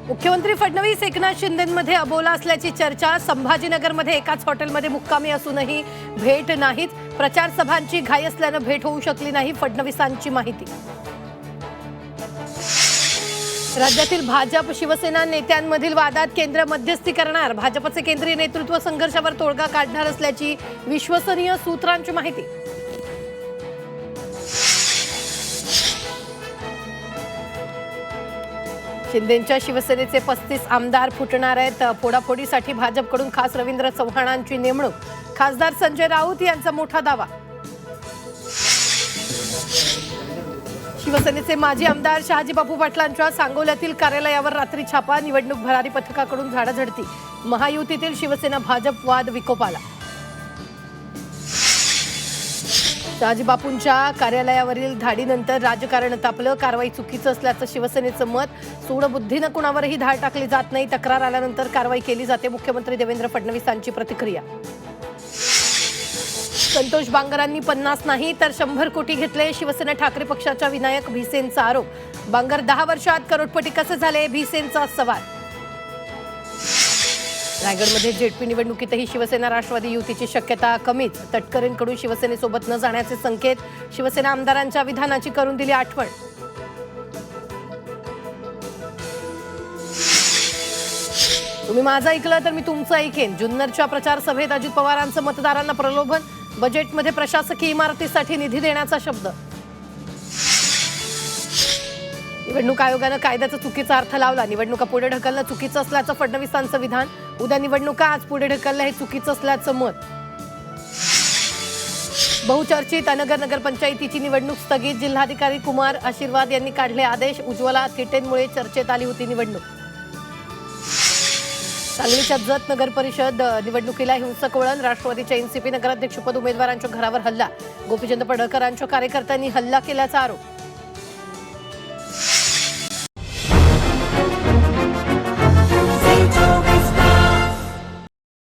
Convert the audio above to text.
मुख्यमंत्री फडणवीस एकनाथ शिंदेंमध्ये अबोला असल्याची चर्चा। संभाजीनगरमध्ये एकाच हॉटेलमध्ये मुक्कामी असूनही भेट नाहीत। प्रचार सभांची घाई असल्याने भेट होऊ शकली नाही, फडणवीसांची माहिती। राज्यातील भाजप शिवसेना नेत्यांमधील वादात केंद्र मध्यस्थी करणार। भाजपचे केंद्रीय नेतृत्व संघर्षावर तोडगा काढणार असल्याची विश्वसनीय सूत्रांची माहिती। शिंदेंच्या शिवसेनेचे 35 आमदार फुटणार आहेत। फोडाफोडीसाठी भाजपकडून खास रवींद्र चव्हाणांची नेमणूक। खासदार संजय राऊत यांचा मोठा दावा। शिवसेनेचे माजी आमदार शहाजी बापू पाटलांच्या सांगोल्यातील कार्यालयावर रात्री छापा। निवडणूक भरारी पथकाकडून झाडाझडती। महायुतीतील शिवसेना भाजप वाद विकोपाला। शहाजी बापूंच्या कार्यालयावरील धाडीनंतर राजकारण तापलं। कारवाई चुकीचं असल्याचं शिवसेनेचं मत। सूडबुद्धीनं कुणावरही धाड टाकली जात नाही, तक्रार आल्यानंतर कारवाई केली जाते। मुख्यमंत्री देवेंद्र फडणवीसांची प्रतिक्रिया। संतोष बांगरांनी 50 नाही तर 100 कोटी घेतले। शिवसेना ठाकरे पक्षाच्या विनायक भिसेंचा आरोप। बांगर 10 वर्षात करोडपती कसे झाले, भिसेंचा सवाल। रायगडमध्ये जेडपी निवडणुकीतही शिवसेना राष्ट्रवादी युतीची शक्यता कमीच। तटकरेंकडून शिवसेनेसोबत न जाण्याचे संकेत। शिवसेना आमदारांच्या विधानाची करून दिली आठवण। तुम्ही माझं ऐकलं तर मी तुमचं ऐकेन। जुन्नरच्या प्रचार सभेत अजित पवारांचं मतदारांना प्रलोभन। बजेटमध्ये प्रशासकीय इमारतीसाठी निधी देण्याचा शब्द। निवडणूक आयोगानं कायद्याचा चुकीचा अर्थ लावला। निवडणुका पुढे ढकलणं चुकीचं असल्याचं फडणवीसांचं विधान। उद्या निवडणुका आज पुढे ढकलणं हे चुकीचं असल्याचं मत। बहुचर्चित अनगर नगरपंचायतीची निवडणूक स्थगित। जिल्हाधिकारी कुमार आशीर्वाद यांनी काढले आदेश। उज्ज्वला थिटेंमुळे चर्चेत आली होती निवडणूक। सांगलीच्या जत नगर परिषद निवडणुकीला हिंसक वळण। राष्ट्रवादीच्या एनसीपी नगराध्यक्षपद उमेदवारांच्या घरावर हल्ला। गोपीचंद पडळकरांच्या कार्यकर्त्यांनी हल्ला केल्याचा आरोप।